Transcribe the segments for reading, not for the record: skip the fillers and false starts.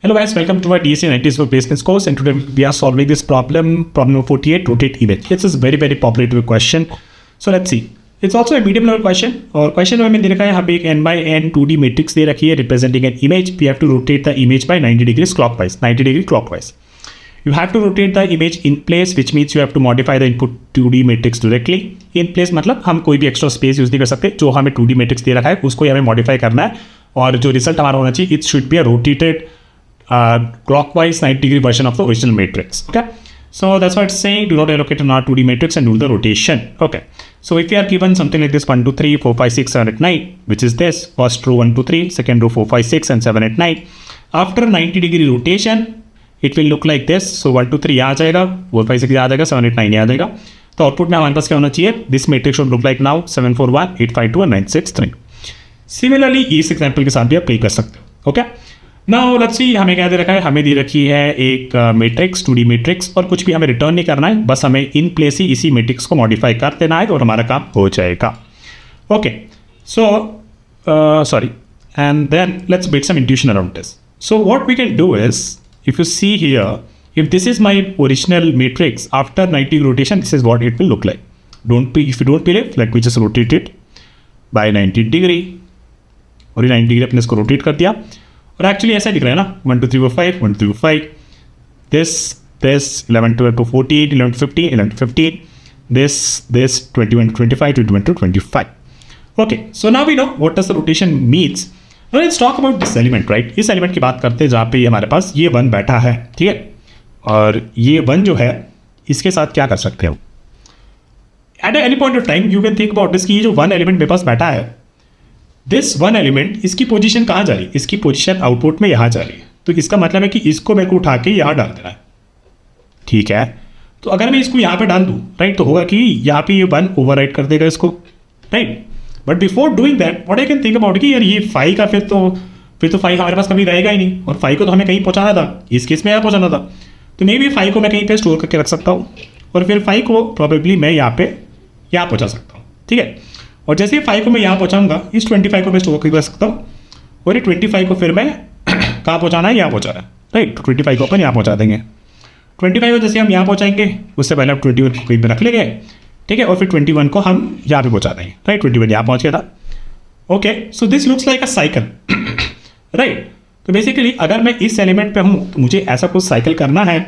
Hello guys, welcome to my DSC 90s for Placements course, and today we are solving this problem number 48, rotate image. This is very popular question. So let's see. It's also a medium level question. और question में दे रखा है हमें एक n by n 2D matrix दे रखी है representing an image. We have to rotate the image by 90 degrees clockwise. 90 degree clockwise. You have to rotate the image in place, which means you have to modify the input 2D matrix directly. In place मतलब हम कोई भी extra space use नहीं कर सकते. जो हमें 2D matrix दे रखा है उसको हमें modify करना है, और जो रिजल्ट हमारा होना चाहिए it should be a rotated clockwise 90 degree version of the original matrix. Okay, so that's what it's saying. Do not allocate an R2D matrix and do the rotation. Okay, so if you are given something like this 1 2 3 4 5 6 7 8 9, which is this first row 1 2 3, second row 4 5 6 and 7 8 9, after 90 degree rotation it will look like this. So 1 2 3 यहाँ आ जाएगा, 4 5 6 यहाँ आ जाएगा, 7 8 9 यहाँ आ जाएगा. तो output में हमारे पास क्या होना चाहिए? This matrix should look like now 7 4 1 8 5 2 and 9 6 3. Similarly इस एग्जाम्पल के साथ भी आप प्ले कर सकते हो. ओके, नाउ लेट्स सी हमें क्या दे रखा है. हमें दे रखी है एक मैट्रिक्स 2D मैट्रिक्स, और कुछ भी हमें रिटर्न नहीं करना है, बस हमें इन प्लेस ही इसी मैट्रिक्स को मॉडिफाई कर देना है और हमारा काम हो जाएगा. Okay, so sorry, and then let's build some intuition around this. So what we can do is, if you see here, if this is my original matrix after 90 rotation, this is what it will look like. If you don't believe, let me just rotate it by 90 degree. और ये 90 degree अपने इसको rotate कर दिया, और actually ऐसा दिख रहा है ना, 1 2 3 4 5 1 2 3 4 5, this 11 12 to 14 11 to 15 11 to 15, this 21 to 25 21 to 25. Okay, so now we know what does the rotation means. Now let's talk about this element, right? इस एलिमेंट की बात करते हैं जहाँ पे हमारे पास ये 1 बैठा है, ठीक है, और ये 1 जो है इसके साथ क्या कर सकते हो. At any point of time you can think about this कि ये जो 1 एलिमेंट मेरे पास बैठा है, दिस 1 एलिमेंट, इसकी पोजीशन कहाँ जा रही है? इसकी पोजीशन आउटपुट में यहाँ जा रही है. तो इसका मतलब है कि इसको मेरे को उठा के यहाँ डाल देना है, ठीक है. तो अगर मैं इसको यहाँ पे डाल दूँ, राइट, तो होगा कि यहाँ पे ये 1 ओवरराइड कर देगा इसको, right. But before doing that what I can think about कि यार ये 5 का फिर तो 5 हमारे पास कभी रहेगा ही नहीं, और 5 को तो हमें कहीं पहुँचाना था, इस केस में यहाँ पहुँचाना था. तो मे बी 5 को मैं कहीं पर स्टोर करके रख सकता हूँ, और फिर 5 को प्रॉबेबली मैं यहाँ पहुँचा सकता हूँ, ठीक है. और जैसे 5 को मैं यहाँ पहुँचाऊँगा, इस 25 को मैं स्टोर करके रख सकता हूँ, और ये 25 को फिर मैं कहाँ पहुँचाना है? यहाँ पहुँचाना है, राइट. तो 25 को अपन यहाँ पहुँचा देंगे. 25 को जैसे हम यहाँ पहुँचाएंगे, उससे पहले हम 21 को कहीं पर रख लेंगे, ठीक है, और फिर 21 को हम यहाँ पे पहुँचा देंगे, राइट. 21 यहाँ पहुँच गया था. Okay, so this looks like a cycle, right. तो बेसिकली अगर मैं इस एलिमेंट पे हूँ तो मुझे ऐसा कुछ साइकिल करना है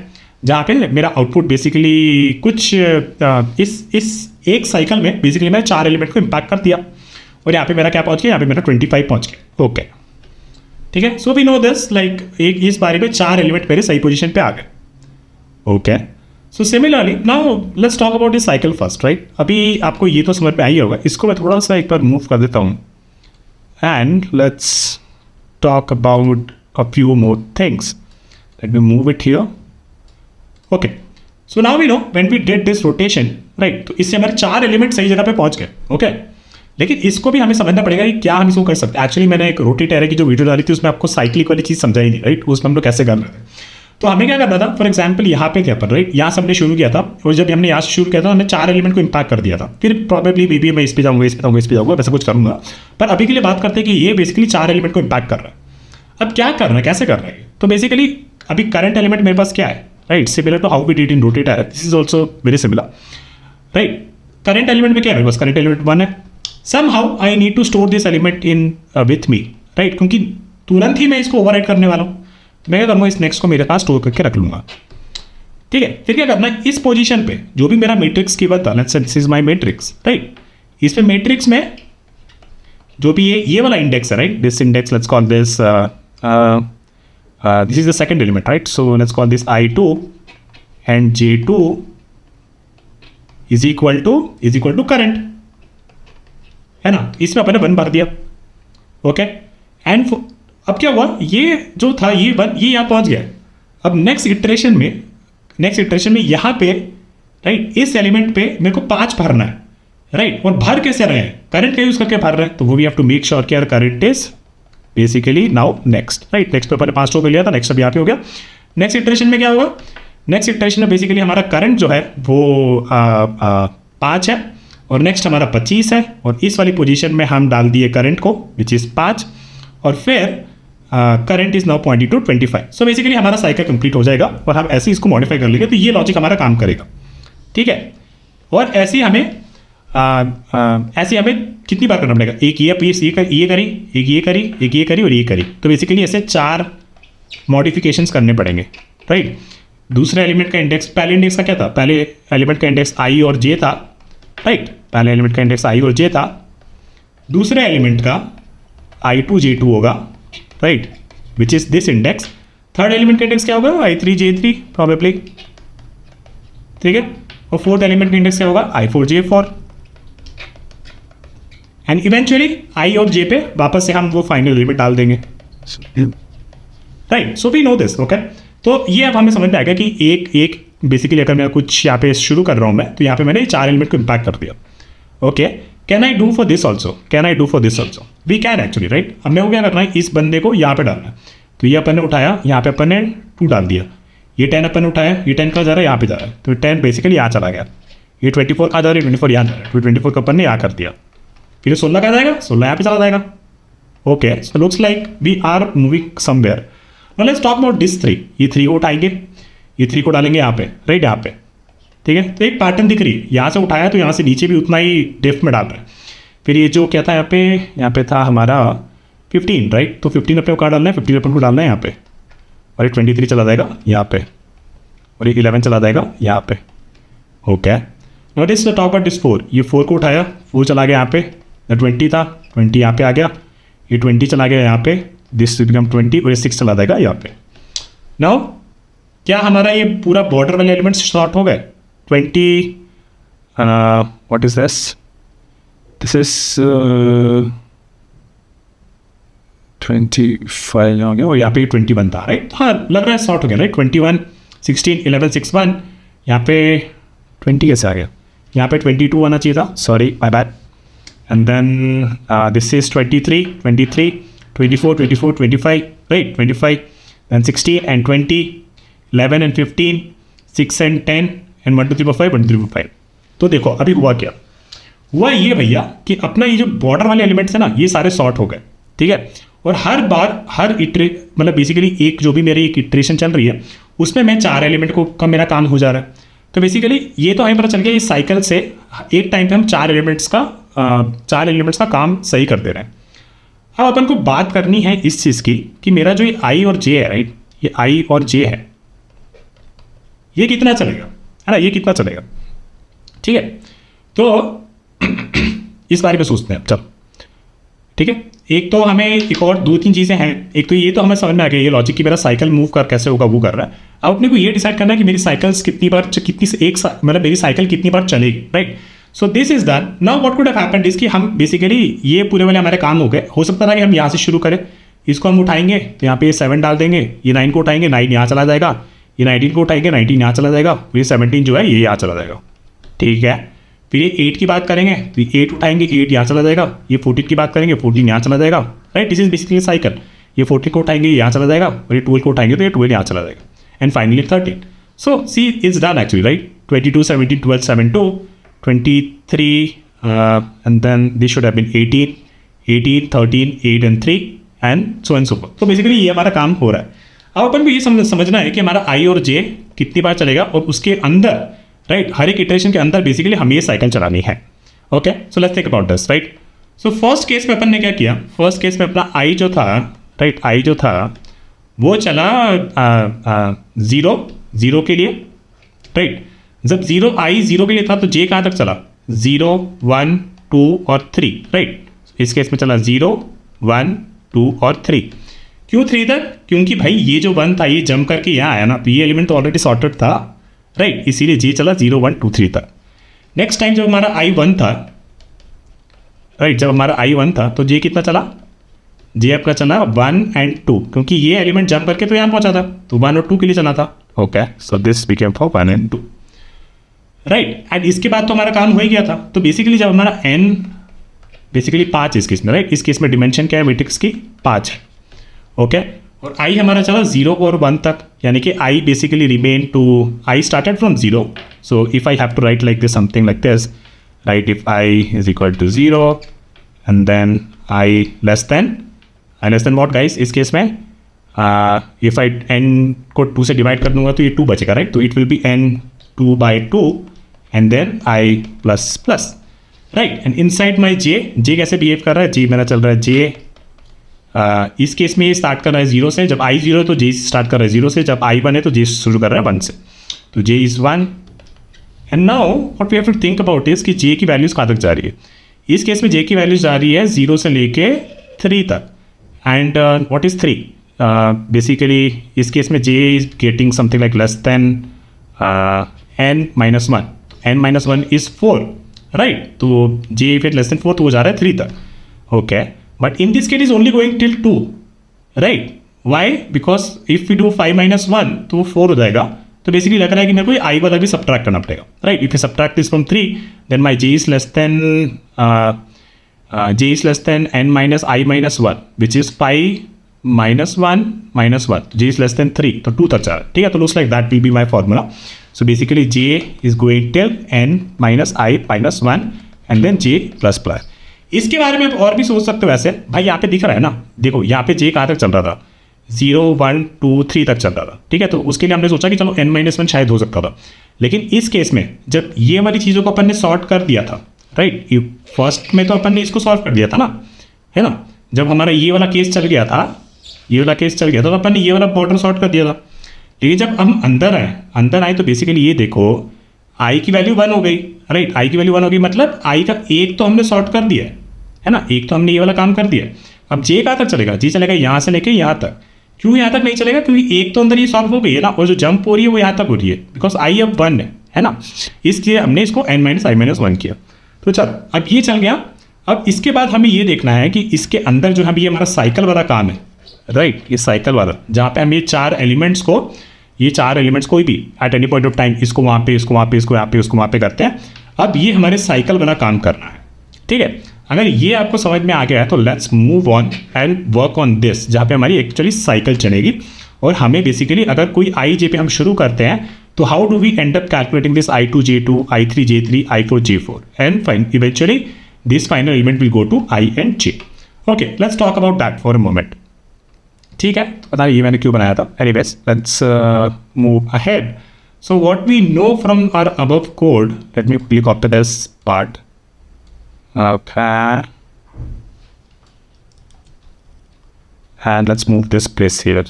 जहाँ पे मेरा आउटपुट बेसिकली कुछ इस एक साइकिल में बेसिकली मैंने 4 एलिमेंट को इम्पैक्ट कर दिया, और यहाँ पे मेरा क्या पहुँच गया? यहाँ पे मेरा 25 पहुँच गया. ओके, ठीक है. So we know this, like एक इस बारे में 4 एलिमेंट मेरे सही पोजीशन पे आ गए. Okay, so similarly now let's talk about this cycle first, right. अभी आपको ये तो समझ में आई होगा. इसको मैं थोड़ा सा एक बार मूव कर देता हूँ, and let's talk about a few more things. Let me move it here. Okay, so now we know when we did this rotation, right, तो इससे हमारे 4 एलिमेंट सही जगह पे पहुंच गए. ओके, लेकिन इसको भी हमें समझना पड़ेगा कि क्या हम इसको कर सकते हैं. एक्चुअली मैंने एक रोटेट एरे की जो वीडियो डाली थी उसमें आपको साइक्लिक वाली चीज़ समझाई नहीं, राइट. उसमें हम लोग कैसे कर रहे थे. तो हमें क्या करना था, फॉर एग्जाम्पल यहाँ पे क्या पर, राइट, यहाँ से हमने शुरू किया था, और जब हमने यहाँ से शुरू किया था हमने 4 एलिमेंट को इम्पैक्ट कर दिया था. फिर प्रॉबेबली बीबी मैं इस पर जाऊँगा, इस पर जाऊँगा, इस पर जाऊँगा, वैसा कुछ करूँगा. पर अभी के लिए बात करते हैं कि ये बेसिकली 4 एलिमेंट को इम्पैक्ट कर रहा है. अब क्या करना है, कैसे कर रहा है? तो बेसिकली अभी करंट एलिमेंट मेरे पास क्या है, right, similar to how we did in rotate array, this is also very similar, right. Current element में क्या है? बस करंट एलिमेंट 1 है. Somehow I need to store this element in with me, right, क्योंकि तुरंत ही मैं इसको ओवरराइड करने वाला हूँ. तो मैं क्या करूँगा, इस नेक्स्ट को मेरे पास स्टोर करके रख लूँगा, ठीक है. फिर क्या करना है, इस पोजीशन पे जो भी मेरा मैट्रिक्स की बता, let's say this is my matrix, right. इस पे मैट्रिक्स में जो भी ये वाला इंडेक्स है, right, this index let's call this this is the second element, right? So let's call this I2, and J2 is equal to current, है ना. इसमें अपन ने 1 भर दिया. ओके, एंड अब क्या हुआ, ये जो था ये 1 ये यहाँ पहुँच गया. अब नेक्स्ट इटरेशन में यहाँ पे, राइट, इस एलिमेंट पे मेरे को 5 भरना है, राइट. और भर कैसे रहे हैं? करंट का यूज करके भर रहे हैं. तो वो we have to make sure कि यार current is basically now next, right. Next पे 5 स्टोर कर लिया था, नेक्स्ट अब यहाँ पे हो गया. नेक्स्ट इटरेशन में क्या होगा? नेक्स्ट इटरेशन में बेसिकली हमारा करंट जो है वो 5 है, और नेक्स्ट हमारा 25 है, और इस वाली पोजीशन में हम डाल दिए करंट को विच इज़ 5, और फिर current is now pointing to 25। So basically हमारा साइकिल कंप्लीट हो जाएगा और हम ऐसे ही इसको मॉडिफाई कर लेंगे, तो ये लॉजिक हमारा काम करेगा, ठीक है। और ऐसे ही हमें कितनी बार करना पड़ेगा, एक ये पीस ये करी, एक ये करी, एक ये करी और ये करी, तो बेसिकली ऐसे 4 मॉडिफिकेशंस करने पड़ेंगे, राइट। दूसरे एलिमेंट का इंडेक्स, पहले इंडेक्स का क्या था, पहले एलिमेंट का इंडेक्स आई और जे था, राइट, पहले एलिमेंट का इंडेक्स आई और जे था। दूसरे एलिमेंट का I2 J2 होगा, right, which is this index. Third element का इंडेक्स क्या होगा, I3 J3 प्रॉबेबली, ठीक है। और फोर्थ एलिमेंट का इंडेक्स क्या होगा, I4 J4। And eventually I और J पे वापस से हम वो फाइनल एलिमेंट डाल देंगे, right. So we know this, okay. तो ये अब हमें समझ में आएगा कि एक बेसिकली अगर मैं कुछ यहाँ पे शुरू कर रहा हूँ मैं, तो यहाँ पे मैंने 4 एलिमेंट को इम्पैक्ट कर दिया, okay. Can I do for this also, can I do for this also, we can actually, right. अब मेरे को क्या करना है, इस बंदे को यहाँ पे डालना है, तो ये अपन ने उठाया, यहाँ पे अपन ने 2 डाल दिया, ये 10 अपन ने उठाया, ये 10 का जा रहा है, यहाँ पे जा रहा है, तो 10 बेसिकली यहाँ चला गया, ये 24 आ जा रहा है, 24 यहाँ जा रहा है, तो 24 का अपन ने यहाँ कर दिया, फिर 16 का जाएगा, 16 यहाँ पे चला जाएगा, okay. So looks like we are moving somewhere. Now let's talk about this 3, ये 3 को उठाएंगे, ये 3 को डालेंगे यहाँ पे, राइट, यहाँ पे, ठीक है। तो एक पैटर्न दिख रही है, यहाँ से उठाया तो यहाँ से नीचे भी उतना ही डेप्थ में डाल रहा है। फिर ये जो क्या था यहाँ पे था हमारा 15, राइट, तो 15 अपने को कहाँ डालना है, 15 अपने को डालना है यहाँ पे, और ये 23 चला जाएगा यहाँ पे, और ये 11 चला जाएगा यहाँ पे, okay. Not is talk about this 4, ये 4 को उठाया, 4 चला गया यहाँ पे, 20 था, 20 यहाँ पे आ गया, ये 20 चला गया यहाँ पे, दिस बिकम 20, और ये 6 चला जाएगा यहाँ पे। नाउ क्या हमारा ये पूरा बॉर्डर वाले एलिमेंट्स शॉर्ट हो गए, 20, व्हाट इज दिस इज 25 हो गया, और यहाँ पे 21 था, राइट। हाँ लग रहा है शॉर्ट हो गया, राइट। 21, 16, 11, 6, 1, यहाँ पे 20 कैसे आ गया, यहाँ पे 22 आना चाहिए था, sorry my bad. And then this is 23, 24, 25, right, 25, then 16 and 20, 11 and 15, 6 and 10 and 1 2 3 4 5, 1 2 3 4 5। तो देखो अभी हुआ क्या, हुआ ये भैया कि अपना ये जो बॉर्डर वाले एलिमेंट्स है ना, ये सारे सॉर्ट हो गए, ठीक है। और हर बार मतलब बेसिकली एक जो भी मेरी एक इटरेशन चल रही है उसमें मैं 4 एलिमेंट का मेरा काम हो जा रहा है। तो बेसिकली ये तो हमें पता चल गया इस साइकिल से एक टाइम पे हम 4 एलिमेंट्स का काम सही कर दे रहे हैं। अब अपन को बात करनी है इस चीज़ की कि मेरा जो ये आई और जे है, राइट, ये आई और जे है, ये कितना चलेगा, है ना, ये कितना चलेगा, ठीक है। तो इस बारे में सोचते हैं चल, ठीक है। एक तो हमें एक और 2-3 चीज़ें हैं, एक तो ये तो हमें समझ में आ गया ये लॉजिक कि मेरा साइकिल मूव कर कैसे होगा वो कर रहा है। अब अपने को ये डिसाइड करना है कि मेरी साइकिल्स मतलब मेरी साइकिल कितनी बार चलेगी, right. So this is done. Now what could have happened is कि हम बेसिकली ये पूरे वाले हमारे काम हो गए। हो सकता था कि हम यहाँ से शुरू करें, इसको हम उठाएंगे तो यहाँ पे 7 डाल देंगे, ये 9 को उठाएंगे, 9 यहाँ चला जाएगा, ये 19 को उठाएंगे, 19 यहाँ चला जाएगा, ये 17 जो है ये यहाँ चला जाएगा, ठीक है। फिर ये 8 की बात करेंगे तो ये 8 उठाएंगे, 8 यहाँ चला जाएगा, ये 14 की बात करेंगे, 14 यहाँ चला जाएगा, right. This is basically cycle. ये 14 को उठाएंगे, यहाँ चला जाएगा, और ये 12 को उठाएंगे तो ये 12 यहाँ चला जाएगा, and finally 13। So see is done actually, right. 22, 17, 12, 7, 2, 23, and then this should have been 18, 13, 8 and 3 and so and so forth। तो बेसिकली ये हमारा काम हो रहा है। अब अपन को ये समझना है कि हमारा आई और जे कितनी बार चलेगा, और उसके अंदर, राइट, हर एक इटरेशन के अंदर बेसिकली हमें ये साइकिल चलानी है, okay. So let's think about this, right. So first case में अपन ने क्या किया, फर्स्ट केस में अपना आई जो था, राइट, आई जो था वो चला 0 के लिए, राइट। जब 0 के लिए था तो जे कहाँ तक चला, 0, 1, 2 और 3, राइट। इस केस में चला 0, 1, 2 और 3। क्यों 3 तक, क्योंकि भाई ये जो 1 था ये जंप करके यहाँ आया ना, तो ये एलिमेंट तो ऑलरेडी सॉर्टेड था, राइट, इसीलिए जे चला 0, 1, 2, 3 तक। नेक्स्ट टाइम जब हमारा आई 1 था, राइट, जब हमारा आई 1 था तो जे कितना चला, जे आपका चला 1 and 2, क्योंकि ये एलिमेंट जंप करके तो यहाँ पहुँचा था, तो 1 और 2 के लिए चला था, okay. So this became for 1 and 2, right. And इसके बाद तो हमारा काम हो ही गया था। तो बेसिकली जब हमारा n बेसिकली 5 इस केस में, राइट, इस केस में डिमेंशन क्या है मैट्रिक्स की, 5 है, ओके। और i हमारा चला 0 और 1 तक, यानी कि i basically remain to, i started from 0। So if I have to write like this, something like this, right, if i is equal to 0 and then i less than less than what guys, इस case में if I n को 2 से divide कर दूंगा तो ये 2 बचेगा, right? तो it will be n 2/2 and then i plus plus, right? And inside my j कैसे बिहेव कर रहा है, जे मेरा चल रहा है जे इस केस में ये स्टार्ट कर रहा है 0 से, जब i 0 है तो जे स्टार्ट कर रहा है 0 से, जब i 1 है तो जे शुरू कर रहा है 1 से, तो j is 1। And now what we have to think about is कि जे की वैल्यूज़ कहाँ तक जा रही है। इस केस में जे की वैल्यूज जा रही है 0 से लेके 3 तक। And what is 3? बेसिकली इस केस में j is getting something like less than n-1, n-1 is 4, right? तो जे फिर लेस देन 4 तो वो जा रहा है 3 तक, okay? But in this case is only going till 2, right? Why? Because if we do 5-1 तो 4 हो जाएगा। तो बेसिकली लग रहा है कि मेरे को आई वाला भी सब्ट्रैक्ट करना पड़ेगा, right? If you subtract this from 3 then my j is less than n-i-1 which is 5-1-1, j is less than 3, तो 2 तक जा रहा है, ठीक है? तो looks like that will be my formula. So basically j is going till n-i-1 and then j plus plus. इसके बारे में आप और भी सोच सकते हो वैसे, भाई यहाँ पे दिख रहा है ना, देखो यहाँ पे जे कहाँ तक चल रहा था, 0, 1, 2, 3 तक चल रहा था, ठीक है? तो उसके लिए हमने सोचा कि चलो n-1 शायद हो सकता था। लेकिन इस केस में जब ये वाली चीज़ों को अपन ने सॉर्ट कर दिया था, राइट? फर्स्ट में तो अपन ने इसको सॉल्व कर दिया था ना, है ना? जब हमारा ये वाला केस चल गया था, तो अपन ने ये वाला बॉर्डर सॉर्ट कर दिया था। लेकिन जब हम अंदर आए तो बेसिकली ये देखो आई की वैल्यू 1 हो गई, राइट? आई की वैल्यू 1 हो गई, मतलब आई का एक तो हमने सॉर्ट कर दिया है ना, एक तो हमने ये वाला काम कर दिया। अब जे कहाँ तक चलेगा? जे चलेगा यहाँ से लेके यहाँ तक। क्यों यहाँ तक नहीं चलेगा? क्योंकि एक तो अंदर ये सॉल्व हो गई है ना, और जो जंप हो रही है वो यहाँ तक हो रही है, बिकॉज आई अब 1 है ना, इसलिए हमने इसको n-i-1 किया। तो चल अब ये चल गया। अब इसके बाद हमें ये देखना है कि इसके अंदर जो है ये हमारा साइकिल वाला काम है, राइट? ये साइकिल वाला जहाँ पे हम ये चार एलिमेंट्स कोई भी at any point of time इसको वहाँ पे, इसको वहाँ पे, इसको यहाँ पे, उसको वहाँ पे करते हैं। अब ये हमारे साइकिल वाला काम करना है, ठीक है? अगर ये आपको समझ में आ गया है तो let's move on and work on this, जहाँ पे हमारी एक्चुअली साइकिल चलेगी। और हमें बेसिकली अगर कोई आई जे पे हम शुरू करते हैं तो how do we end up calculating this i2 j2, i3 j3, i4 j4 and fine eventually this final element will go to i and j। Okay, let's talk about that for a moment, ठीक है? पता नहीं ये मैंने क्यों बनाया था। Anyways let's move ahead. So what we know from our above code, let me click on this part. Okay, and let's move this place here,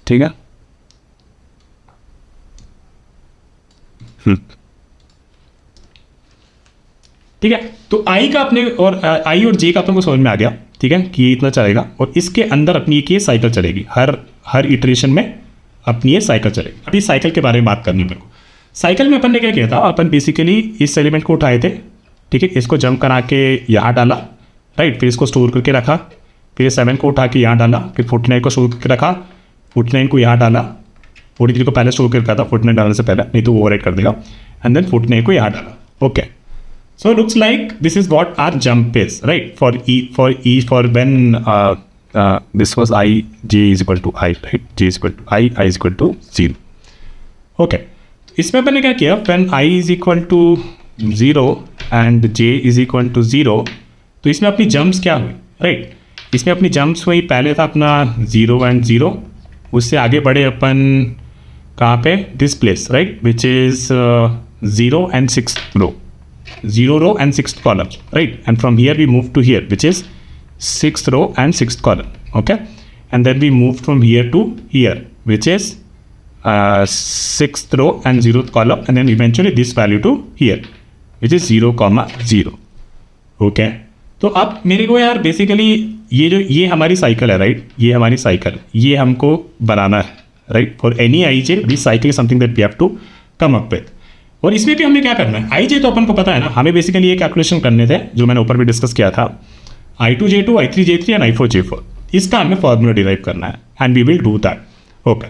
ठीक है? ठीक है, तो आई का अपने और आई और जे का अपने को समझ में आ गया, ठीक है, कि ये इतना चलेगा और इसके अंदर अपनी एक ये साइकिल चलेगी, हर इटरेशन में अपनी ये साइकिल चलेगी। अभी साइकिल के बारे में बात करनी है मेरे को। साइकिल में अपन ने क्या किया था, अपन बेसिकली इस एलिमेंट को उठाए थे, ठीक है, इसको जंप करा के यहाँ डाला, राइट? फिर इसको स्टोर करके रखा, फिर 7 को उठा के यहाँ डाला, फिर 49 को स्टोर करके रखा, 49 को यहाँ डाला, 43 को पहले स्टोर करके रखा था 49 डालने से पहले, नहीं तो वो ओवरराइट कर देगा, एंड देन 49 को यहाँ डाला। Okay, so looks like this is what our jump is, right? For when this was I, j is equal to I, right? J is equal to I is equal to 0. Okay, इसमें मैंने क्या किया, when I is equal to 0 and j is equal to 0, तो इसमें अपनी jumps क्या हुई, right? इसमें अपनी जम्प्स हुई, पहले था अपना 0 and 0, उससे आगे बढ़े अपन कहाँ पे, this place, right? Which is 0 and 6th row, 0 row and 6th column, right? And from here we move to here, which is 6th row and 6th column, okay? And then we move from here to here, which is 6th row and 0th column, and then eventually this value to here, which is 0,0, okay? तो अब मेरे को यार basically ये हमारी cycle है, right? ये हमारी साइकिल, ये हमको बनाना है, right? For any I J this cycle is something that we have to come up with. और इसमें भी हमने क्या करना है, आई जे तो अपन को पता है ना, हमें बेसिकली ये कैलकुलेशन करने थे जो मैंने ऊपर भी डिस्कस किया था, i2 j2, i3 j3 and i4 j4, इसका हमें फॉर्मूला डिराइव करना है and we will do that. Okay,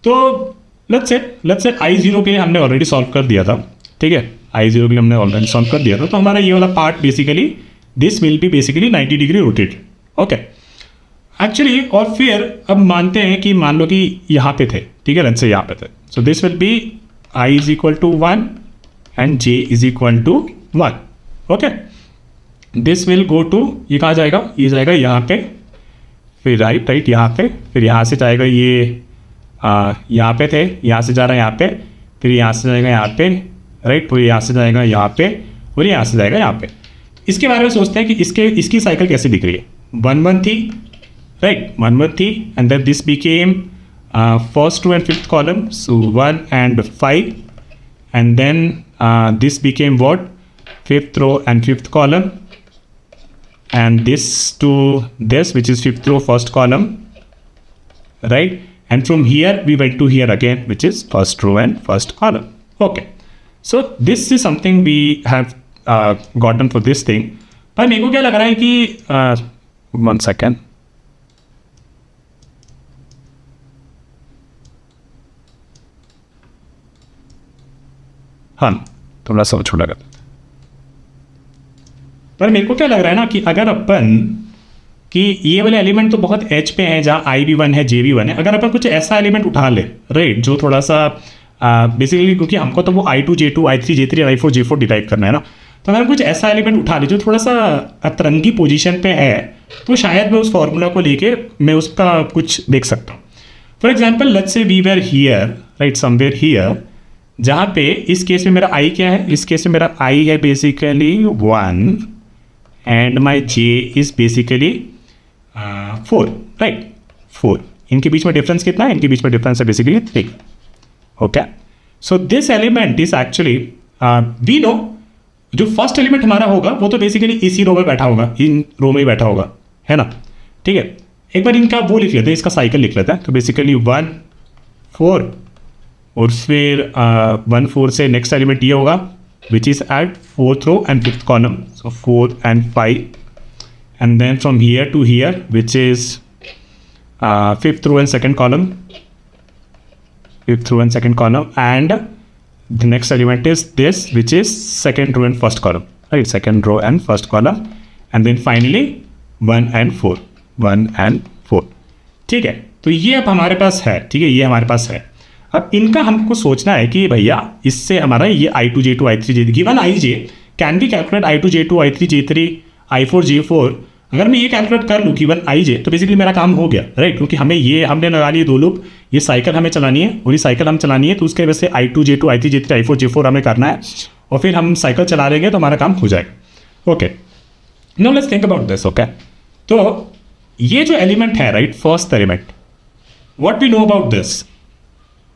तो लेट्स से i0 के लिए हमने ऑलरेडी सॉल्व कर दिया था, ठीक है? i0 के लिए हमने ऑलरेडी सॉल्व कर दिया था, तो हमारा ये वाला part basically this will B basically 90 degree rotated, okay? Actually और फिर अब मानते हैं कि मान लो कि यहाँ पे थे, ठीक है, लेट्स से यहाँ पे थे, सो this will B I is equal to 1 and j is equal to 1, okay? This will go to, ये कहाँ जाएगा, ये जाएगा यहाँ पे, फिर राइट यहाँ पे, फिर यहाँ से जाएगा ये यहाँ पे थे, यहाँ से जा रहा है यहाँ पे, फिर यहाँ से जाएगा यहाँ पे, राइट, फिर यहाँ से जाएगा यहाँ पे, और यहाँ से जाएगा यहाँ पे। इसके बारे में सोचते हैं कि इसकी साइकिल कैसे दिख रही है। 1 1 थी, राइट, 1 1 थी, and then this became first row and fifth column, so 1 and 5, and then this became what, fifth row and fifth column, and this to this, which is fifth row first column, right, and from here we went to here again, which is first row and first column. Okay, so this is something we have gotten for this thing. पर मेरे को क्या लग रहा है कि 1 second, हाँ थोड़ा सा छोटा कर, पर मेरे को क्या लग रहा है ना कि अगर अपन कि ये वाले एलिमेंट तो बहुत एच पे हैं, जहाँ आई भी 1 है, जे भी 1 है, अगर अपन कुछ ऐसा एलिमेंट उठा ले, राइट, जो थोड़ा सा बेसिकली, क्योंकि हमको तो वो I2 J2 I3 J3 I4 J4 derive करना है ना, तो अगर कुछ ऐसा एलिमेंट उठा ले जो थोड़ा सा अतरंगी पोजीशन पे है, तो शायद मैं उस फॉर्मूला को लेके मैं उसका कुछ देख सकता हूँ। For example let's say we were here, right, somewhere here, जहाँ पे इस केस में मेरा I क्या है, इस केस में मेरा I है basically 1 and my J is basically 4, right, 4। इनके बीच में डिफरेंस कितना है, इनके बीच में डिफरेंस है basically 3। Okay, so this element is actually we know, जो फर्स्ट एलिमेंट हमारा होगा वो तो बेसिकली इसी रो में बैठा होगा, इन रो में ही बैठा होगा, है ना, ठीक है। एक बार इनका वो लिख लेते हैं, इसका साइकिल लिख लेते हैं। तो बेसिकली 1 4 और फिर 1 4 से नेक्स्ट एलिमेंट ये होगा which is at 4th row and 5th column, so 4 and 5, and then from here to here which is 5th row and 2nd column, 5th row and 2nd column, and the next element is this which is 2nd row and 1st column, right, 2nd row and 1st column, and then finally 1 and 4, 1 and 4, ठीक है। तो ये अब हमारे पास है, ठीक है, ये हमारे पास है। अब इनका हमको सोचना है कि भैया इससे हमारा ये I2 J2 I3 J3 given IJ can be calculate I2 J2 I3 J3 I4 J4। अगर मैं ये कैलकुलेट कर लूँ गिवन IJ, तो बेसिकली मेरा काम हो गया, राइट, क्योंकि हमने लगा लिए 2 लूप, ये साइकिल हमें चलानी है और ये साइकिल हम चलानी है, तो उसके वजह से I2 J2 I3 J3 I4 J4 हमें करना है, और फिर हम साइकिल चला देंगे तो हमारा काम हो जाएगा। Okay, now let's think about this. Okay, तो ये जो एलिमेंट है, right, first element, what we know about this,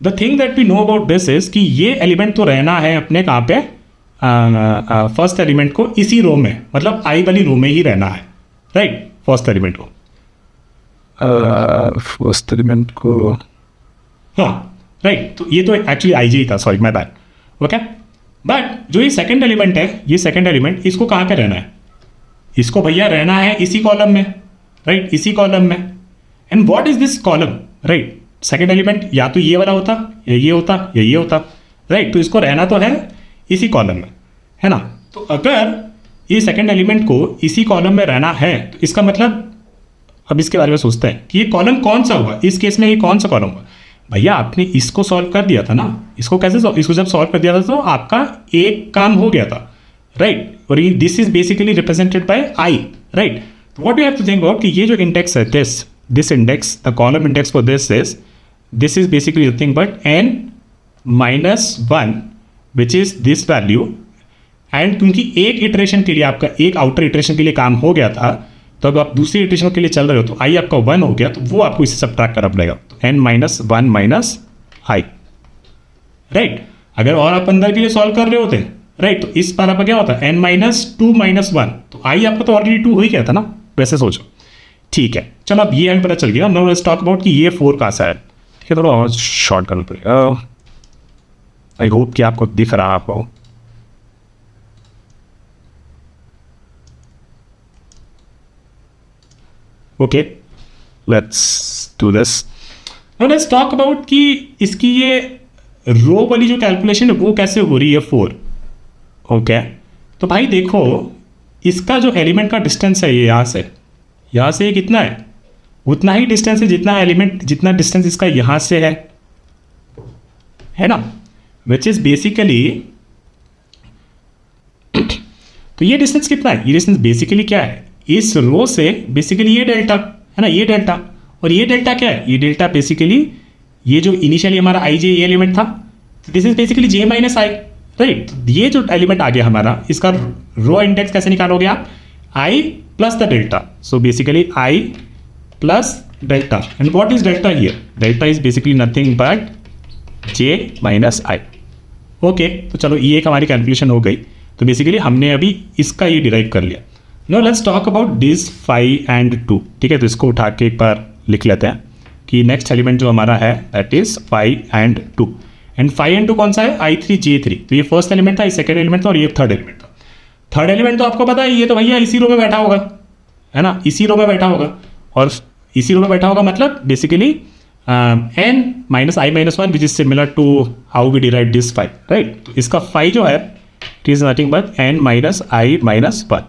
the thing that we know about this is कि ये एलिमेंट तो रहना है अपने कहाँ पे, फर्स्ट एलिमेंट को इसी रो में, मतलब आई वाली रो में ही रहना है, राइट, फर्स्ट एलिमेंट को, फर्स्ट एलिमेंट को, हाँ, राइट। तो ये तो एक्चुअली आई जी था, sorry my bad. Okay, but जो ये सेकंड एलिमेंट है, ये सेकंड एलिमेंट, इसको कहाँ पे रहना है, इसको भैया रहना है इसी कॉलम में, राइट, इसी कॉलम में। And what is this column, right, second element या तो ये वाला होता या ये होता या ये होता, राइट, तो इसको रहना तो है इसी कॉलम में, है ना। तो अगर ये सेकेंड एलिमेंट को इसी कॉलम में रहना है, तो इसका मतलब अब इसके बारे में सोचते हैं कि ये कॉलम कौन सा हुआ, इस केस में ये कौन सा कॉलम हुआ। भैया आपने इसको सॉल्व कर दिया था ना, इसको कैसे इसको जब सॉल्व कर दिया था तो आपका एक काम हो गया था, राइट, और ये this is basically represented by I, right. What you have to think about कि ये जो इंडेक्स है, this index, the column index for this is, this is basically nothing but n minus 1 which is this value, and क्योंकि एक iteration के लिए आपका एक आउटर इटरेशन के लिए काम हो गया था, तो अब आप दूसरी इटरेशन के लिए चल रहे हो तो i आपका 1 हो गया, तो वो आपको इससे सब्ट्रैक्ट करना पड़ेगा, तो n minus 1 minus i, right. अगर और आप अंदर के लिए सॉल्व कर रहे होते, राइट, तो इस बार आपका क्या होता है n minus 2 minus 1, तो i आपका तो ऑलरेडी 2 हो ही गया था ना, वैसे सोचो, ठीक है। चलो अब ये हमें पता चल गया। नाउ लेट्स टॉक अबाउट कि ये 4 कहाँ से है, ठीक है, थोड़ा और शॉर्ट करना पड़ेगा। आई होप कि आपको दिख रहा है आपको। Okay, let's do this. Now let's talk about कि इसकी ये रो वाली जो कैलकुलेशन है वो कैसे हो रही है 4। ओके, तो भाई देखो इसका जो एलिमेंट का डिस्टेंस है ये यहाँ से ये कितना है, उतना ही डिस्टेंस है जितना एलिमेंट, जितना डिस्टेंस इसका यहाँ से है ना, विच इज बेसिकली तो ये डिस्टेंस कितना है? ये डिस्टेंस बेसिकली क्या है? इस रो से बेसिकली ये डेल्टा है ना, ये डेल्टा, और ये डेल्टा क्या है? ये डेल्टा बेसिकली ये जो इनिशियली हमारा आई जे ये एलिमेंट था, this is basically J minus I, right. ये जो एलिमेंट आ गया हमारा, इसका रो इंडेक्स कैसे निकालोगे आप? I plus the delta, so basically i plus delta, and what is delta here? Delta is basically nothing but j minus i. Okay, तो चलो ये एक हमारी कैलकुलेशन हो गई। तो बेसिकली हमने अभी इसका ये डिराइव कर लिया। No let's talk about this 5 and 2, ठीक है। तो इसको उठा के एक बार लिख लेते हैं कि नेक्स्ट एलिमेंट जो हमारा है that is 5 and 2, and 5 and 2 कौन सा है? I3 J3। तो ये फर्स्ट एलिमेंट था, ये सेकंड एलिमेंट था, और ये थर्ड एलिमेंट था। थर्ड एलिमेंट तो आपको पता है, ये तो भैया इसी रो में बैठा होगा, है ना, इसी रो में बैठा होगा, और इसी रो में बैठा होगा मतलब basically n minus I minus 1 which is similar to how we derive this 5, right. तो इसका 5 जो है it is nothing but n minus I minus 1,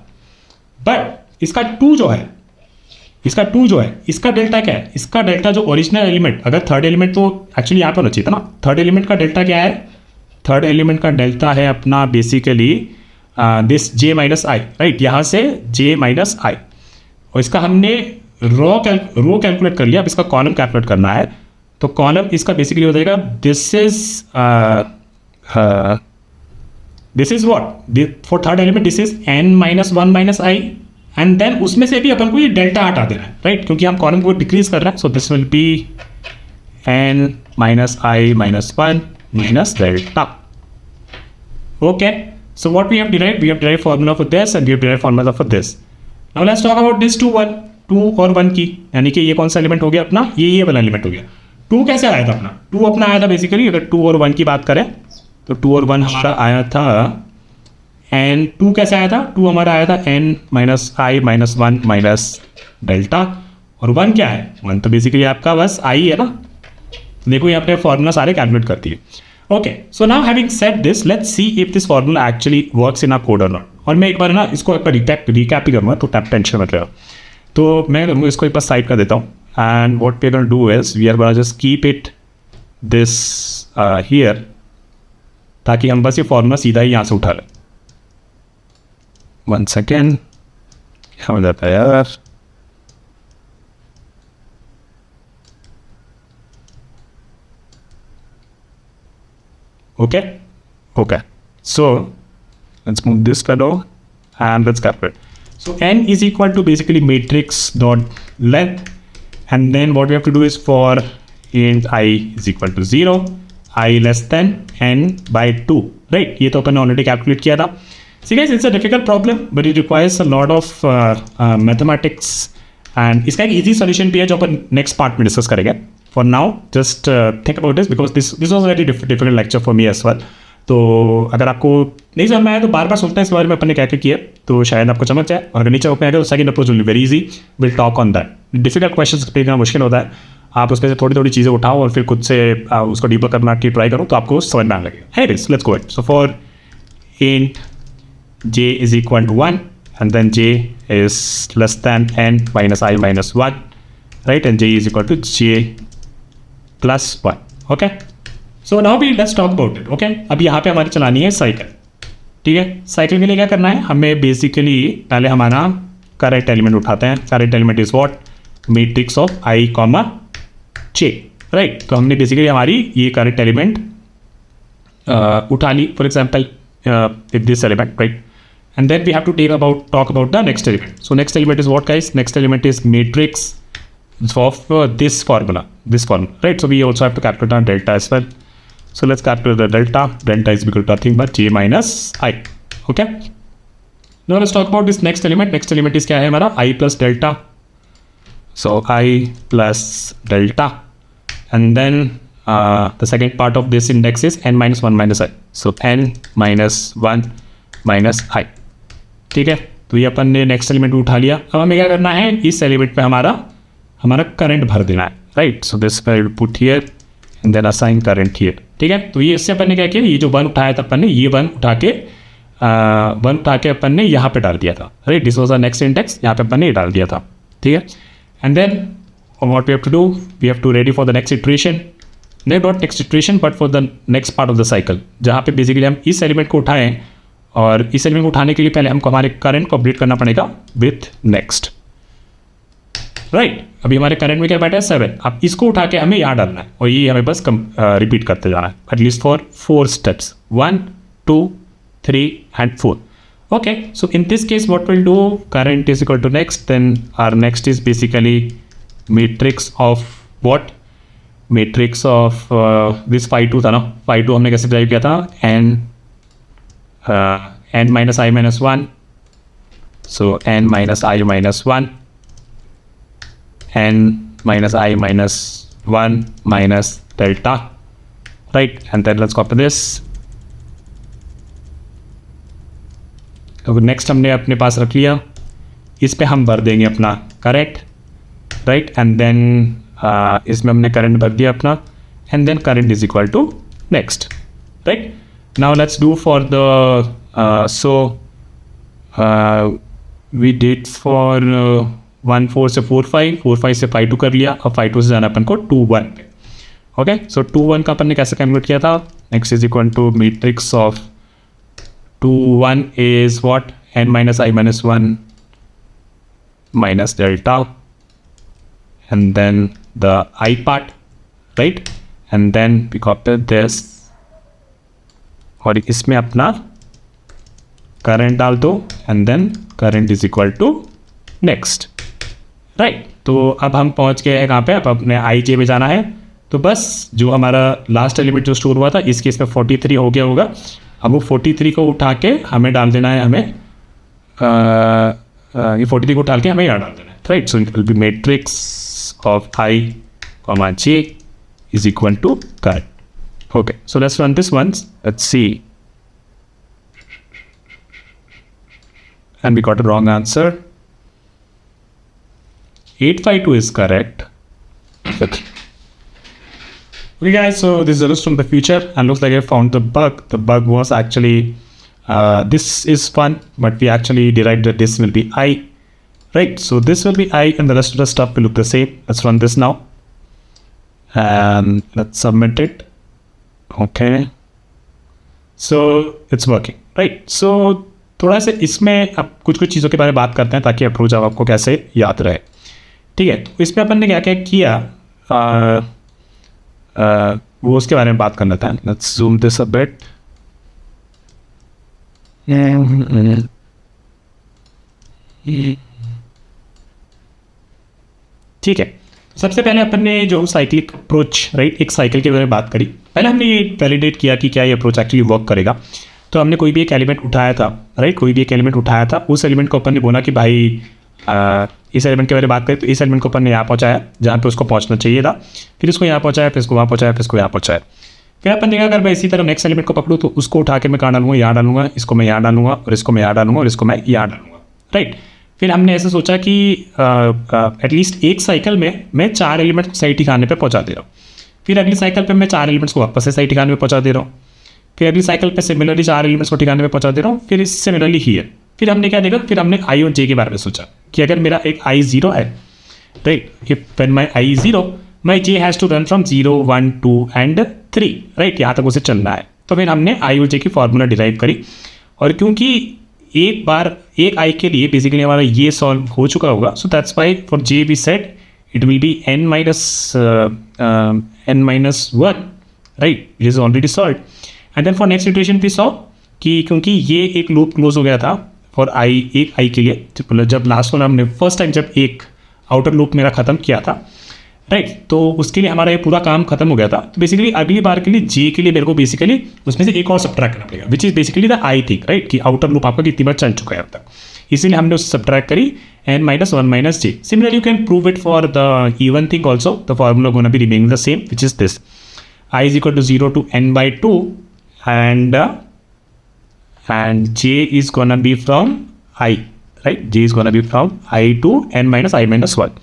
but इसका 2 जो है, इसका 2 जो है, इसका डेल्टा क्या है? इसका डेल्टा जो ओरिजिनल एलिमेंट, अगर थर्ड एलिमेंट तो एक्चुअली यहाँ पर होना चाहिए था ना, थर्ड एलिमेंट का डेल्टा क्या है? थर्ड एलिमेंट का डेल्टा है अपना basically this J minus I, right, यहाँ से जे माइनस आई, और इसका हमने रो कैलकुलेट कर लिया। अब इसका कॉलम कैलकुलेट करना है, तो कॉलम इसका बेसिकली हो जाएगा this is what for third element, this is n minus 1 minus I, and then उसमें से भी अपन को ये डेल्टा हटा देना है, राइट, क्योंकि हम कॉलम को डिक्रीज कर रहे हैं। सो this will be n minus I minus 1 minus delta. Okay, so what we have derived formula for this and we have derived formula for this. Now let's talk about this 2 और 1 की, यानी कि ये कौन सा एलिमेंट हो गया अपना? ये वाला एलिमेंट हो गया। 2 कैसे आया था अपना? 2 अपना आया था बेसिकली, अगर 2 और 1 की बात करें तो 2 और 1 हमारा आया था, एंड 2 कैसे आया था? 2 हमारा आया था n minus I minus 1 minus delta, और 1 क्या है? 1 तो बेसिकली आपका बस I है ना। देखो यहाँ पे फॉर्मूला सारे कैलकुलेट करती है। Okay, so now having said this, let's see if this formula actually works in a code और नॉट। और मैं एक बार ना इसको एक बार रिकैप ही करूँगा, तो टेंशन मत लो। तो मैं इसको एक बार साइड कर देता हूँ, and what we are gonna do is we are gonna just keep it this here, ताकि हम बस ये फॉर्मूला सीधा ही यहाँ से उठा लें। 1 सेकेंड, क्या हो जाता है यार? Okay, so let's move this fellow and let's calculate. So n is equal to basically matrix dot length, and then what we have to do is for int I is equal to 0, I less than n by 2, right? ये तो अपन ने already calculate किया था। See guys, it's a difficult problem but it requires a lot of mathematics, and इसका एक easy solution भी है जो अपन next part में डिस्कस करेंगे। For now, just think about this because this was a very difficult lecture for me as well. तो अगर आपको नहीं समझ में आया तो बार बार सोचना है इसके बारे में अपन ने क्या क्या किया, तो शायद आपको समझ जाए। और अगर नहीं समझ में आएगा तो second approach will be very easy, will talk on that. Difficult questions देखना मुश्किल होता है, आप उसमें से थोड़ी थोड़ी चीज़ें उठाओ और फिर खुद से उसको डीपर करना की ट्राई करो, तो आपको समझ में आने लगेगा। है this, let's go it. So for int j is equal to 1 and then j is less than n minus I minus 1, right, and j is equal to j plus 1. Okay, so now we let's talk about it. Okay, अब यहाँ पे हमारी चलानी है cycle, ठीक है। Cycle के लिए क्या करना है हमें? बेसिकली पहले हमारा करेक्ट एलिमेंट उठाते हैं। Correct element is what? Matrix of I comma j, right. तो हमने बेसिकली हमारी ये करेक्ट एलिमेंट उठा ली, for example if this element, right, and then we have to talk about the next element. So next element is what, guys? Next element is matrix of this formula, right? So we also have to calculate our delta as well. So let's calculate the delta. Delta is equal to nothing but j minus I. Okay, now let's talk about this next element. Next element is क्या है हमारा? I plus delta. So I plus delta, and then the second part of this index is n minus 1 minus I. So n minus 1 minus I, ठीक है। तो ये अपन ने next element उठा लिया। अब हमें क्या करना है? इस एलिमेंट पे हमारा करंट भर देना है, right. So this will put here and then assign current here, ठीक है। तो ये इससे अपन ने क्या किया? ये जो 1 उठाया था अपन ने, ये 1 उठा के अपन ने यहाँ पे डाल दिया था, right. This was the next index, यहाँ पे अपन ने ये डाल दिया था, ठीक है। And then what we have to do, we have to ready for the next iteration, not next iteration but for the next part of the cycle, जहाँ पे बेसिकली हम इस एलिमेंट को उठाएं और इस एलिमेंट को उठाने के लिए पहले हमको हमारे करंट को अपडेट करना पड़ेगा विथ नेक्स्ट, राइट। अभी हमारे करंट में क्या बैठा है 7, अब इसको उठा के हमें यहाँ डालना है और ये हमें बस रिपीट करते जाना है at least for 4 steps, 1 2 3 and 4. Okay, so in this case what we'll do, current is equal to next, then our next is basically matrix of what, matrix of this phi 2 था ना, phi 2 हमने कैसे drive किया था, n minus I minus 1, so n minus I minus 1, n minus I minus 1 minus delta, right, and then let's copy this. तो next हमने अपने पास रख लिया, इस पे हम भर देंगे अपना करंट, राइट, एंड देन इसमें हमने करंट भर दिया अपना, and then current is equal to next, right. Now let's do for the so we did for 1 4 से 4 5, 4 5 से 5 2 कर लिया, और 5 2 से जाना अपन को 2 1 पे। ओके, सो 2 1 का अपन ने कैसे कैलकुलेट किया था, next is equal to matrix of 2 1 is what, n minus I minus 1 minus delta, and then the I part, right, and then we copy this और इसमें अपना करंट डाल दो, and then current is equal to next, right। तो अब हम पहुंच गए हैं कहाँ पे, अब अपने आई जे में जाना है। तो बस जो हमारा लास्ट एलिमेंट जो स्टोर हुआ था इस केस में 43 हो गया होगा, अब वो 43 को उठा के हमें डाल देना है, हमें ये 43 को उठा के हमें यहाँ डाल देना है, right. So it will be matrix of I comma J is equal to current. Okay, so let's run this once, let's see, and we got a wrong answer. 852 is correct. Okay guys, so this is Arus from the future, and looks like I found the bug. The bug was actually this is fun, but we actually derived that this will be I, right? So this will be I, and the rest of the stuff will look the same. Let's run this now, and let's submit it. Okay, so it's working, right? So थोड़ा सा इसमें अब कुछ चीज़ों के बारे में बात करते हैं ताकि अप्रोच आपको कैसे याद रहे, ठीक है। तो इसमें अपन ने क्या क्या किया, वो उसके बारे में बात करना था। Let's zoom this a bit, ठीक है। सबसे पहले अपन ने जो साइक्लिक अप्रोच, राइट, एक साइकिल के बारे में बात करी। पहले हमने ये वैलिडेट किया कि क्या ये अप्रोच एक्चुअली वर्क करेगा। तो हमने कोई भी एक एलिमेंट उठाया था, राइट, कोई भी एक एलिमेंट उठाया था, उस एलिमेंट को अपन ने बोला कि भाई इस एलिमेंट के बारे में बात करें तो इस एलिमेंट को अपन ने यहाँ पहुँचाया जहाँ पे उसको पहुँचना चाहिए था, फिर इसको यहाँ पहुँचाया, फिर इसको वहाँ पहुँचाया, फिर इसको यहाँ पहुँचाया। फिर अपन देखा अगर मैं इसी तरह नेक्स्ट एलिमेंट को पकड़ूँ तो उसको उठा के मैं कहाँ डालूंगा, यहाँ डालूंगा, इसको मैं यहाँ डालूंगा, और इसको मैं यहाँ डालूंगा, और इसको मैं यहाँ डालूंगा, राइट। फिर हमने ऐसे सोचा कि एटलीस्ट एक साइकिल में मैं 4 एलिमेंट सही ठिकाने पर पहुँचा दे रहा हूँ, फिर अगली साइकिल पर मैं 4 एलिमेंट्स को वापस से सही ठिकाने पर पहुँचा दे रहा हूँ, फिर अगली साइकिल पे सिमिलरली 4 एलिमेंट्स को ठिकाने पे पहुंचा दे रहा हूँ, फिर इस सिमिलरली हियर। फिर हमने क्या देखा, फिर हमने आई और जे के बारे में सोचा कि अगर मेरा एक आई 0 है, right, if when my I is 0 my J has to run from 0 1 2 and 3, right, यहाँ तक उसे चलना है। तो फिर हमने आई और जे की फॉर्मूला डिराइव करी, और क्योंकि एक बार एक आई के लिए बेसिकली हमारा ये सॉल्व हो चुका होगा, so that's why for J we set it will be n minus 1, right, it is already solved. And then for next iteration we saw कि क्योंकि ये एक लूप क्लोज हो गया था फॉर आई, एक आई के लिए, जब लास्ट वन हमने फर्स्ट टाइम जब एक आउटर लूप मेरा ख़त्म किया था, राइट, तो उसके लिए हमारा ये पूरा काम खत्म हो गया था। तो बेसिकली अगली बार के लिए जे के लिए मेरे को बेसिकली उसमें से एक और सब्ट्रैक्ट करना पड़ेगा, which is basically the I think, right, कि आउटर लूप आपका कितनी बार चल चुका है अब तक, इसीलिए हमने उससे सब्ट्रैक्ट करी n minus 1 minus j. Similarly, you can prove it for the even thing also. The formula going to be remaining the same, which is this: I is equal to 0 to n by 2, and j is gonna be from I, right? J is gonna be from I to n minus I minus 1.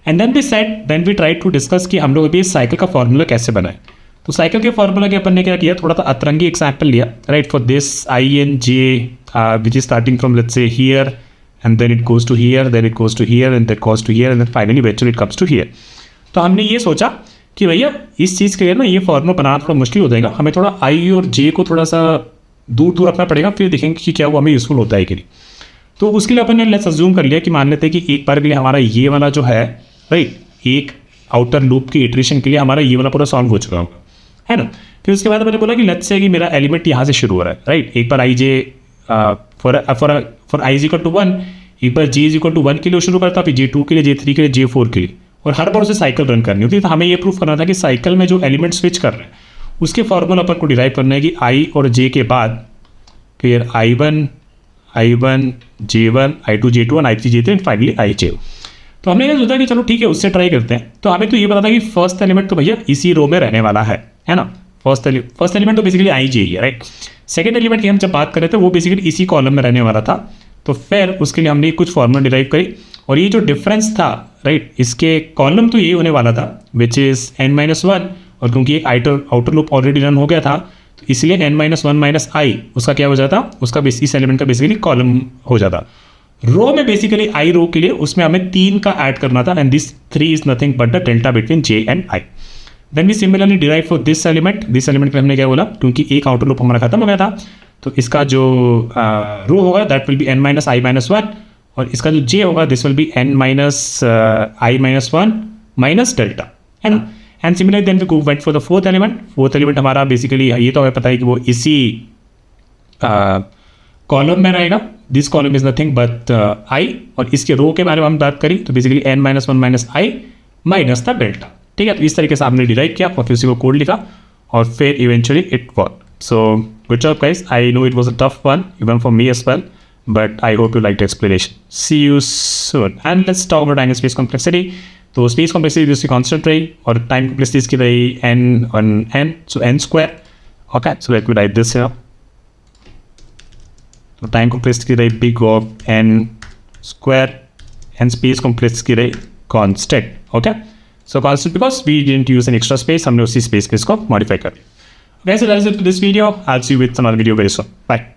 And then we said, then we tried to discuss कि हम लोग अभी cycle का formula कैसे बनाए। तो cycle के formula के अपन ने क्या किया, थोड़ा सा अतरंगी एग्जाम्पल लिया, right, for this I and j which is starting from let's say here, and then it goes to here, then it goes to here, and then it goes to here, and then finally eventually it comes to here. तो हमने ये सोचा कि भैया इस चीज़ के लिए ना ये फॉर्मूला बनाना थोड़ा मुश्किल हो जाएगा, हमें थोड़ा आई और जे को थोड़ा सा दूर दूर रखना पड़ेगा, फिर देखेंगे कि क्या वो हमें यूज़फुल होता है कि नहीं। तो उसके लिए अपन ने लेट्स अज्यूम कर लिया कि मान लेते हैं कि एक बार के लिए हमारा ये वाला जो है राइट, एक आउटर लूप की इटरेशन के लिए हमारा ये वाला पूरा सॉल्व हो चुका होगा, है ना। फिर उसके बाद मैंने बोला कि लेट्स से कि मेरा एलिमेंट यहाँ से शुरू हो रहा है राइट, एक बार i j for i is equal to 1, एक बार जे इज इक्वल टू 1 के लिए शुरू करता, फिर J2 के लिए, J3 के लिए, J4 के लिए, और हर बार उसे साइकिल रन करनी होती है। तो हमें ये प्रूफ करना था कि साइकिल में जो एलिमेंट स्विच कर रहे हैं उसके फॉर्मूला अपन को डिराइव करना है कि आई और जे के बाद फिर I1 J1 I2 J2 और I3 J3 and finally IJ। तो हमने ये सोचा कि चलो ठीक है उससे ट्राई करते हैं। तो हमें तो ये पता था कि फर्स्ट एलिमेंट तो भैया इसी रो में रहने वाला है ना। फर्स्ट एलिमेंट तो बेसिकली IJ ही है राइट। सेकेंड एलिमेंट की हम जब बात कर रहे थे वो बेसिकली इसी कॉलम में रहने वाला था। तो फिर उसके लिए हमने कुछ फॉर्मूला डिराइव करी, और ये जो डिफरेंस था राइट, इसके कॉलम तो ये होने वाला था विच इज़ n-1, और क्योंकि एक आउटर लूप ऑलरेडी रन हो गया था तो इसलिए n-1 - I उसका क्या हो जाता, उसका इस एलिमेंट का बेसिकली कॉलम हो जाता। रो में बेसिकली I रो के लिए उसमें हमें 3 का ऐड करना था, and this 3 is nothing but the delta between J and I। Then we similarly derive for this element के लिए हमने क्या बोला, क्योंकि एक आउटर लूप हमारा खत्म हो गया था तो इसका जो रो होगा दैट विल बी n-I-1, और इसका जो J होगा this will be n-I-1 minus delta, है ना। And similarly then we go wait for the fourth element हमारा बेसिकली ये तो हमें पता है कि वो इसी कॉलम में रहेगा। This column is nothing but I, और इसके रो के बारे में हम बात करें तो basically n-1 - I minus the delta, ठीक है। तो इस तरीके से आपने डिराइव किया और फिर उसी को कोड लिखा और फिर eventually it work. So good job guys, I know it was a tough one even for me as well, but I hope you liked the explanation. See you soon, and let's talk about time and space complexity. तो space complexity इसकी constant रही और time complexity इसकी रही n on n, so n square. Okay, so let me write this here. तो time complexity की रही big of n square, and space complexity की रही constant. Okay, so constant because we didn't use an extra space, हमने उसी space को modify कर दिया। Guys, so that is it for this video. I'll see you with another video very soon. Bye.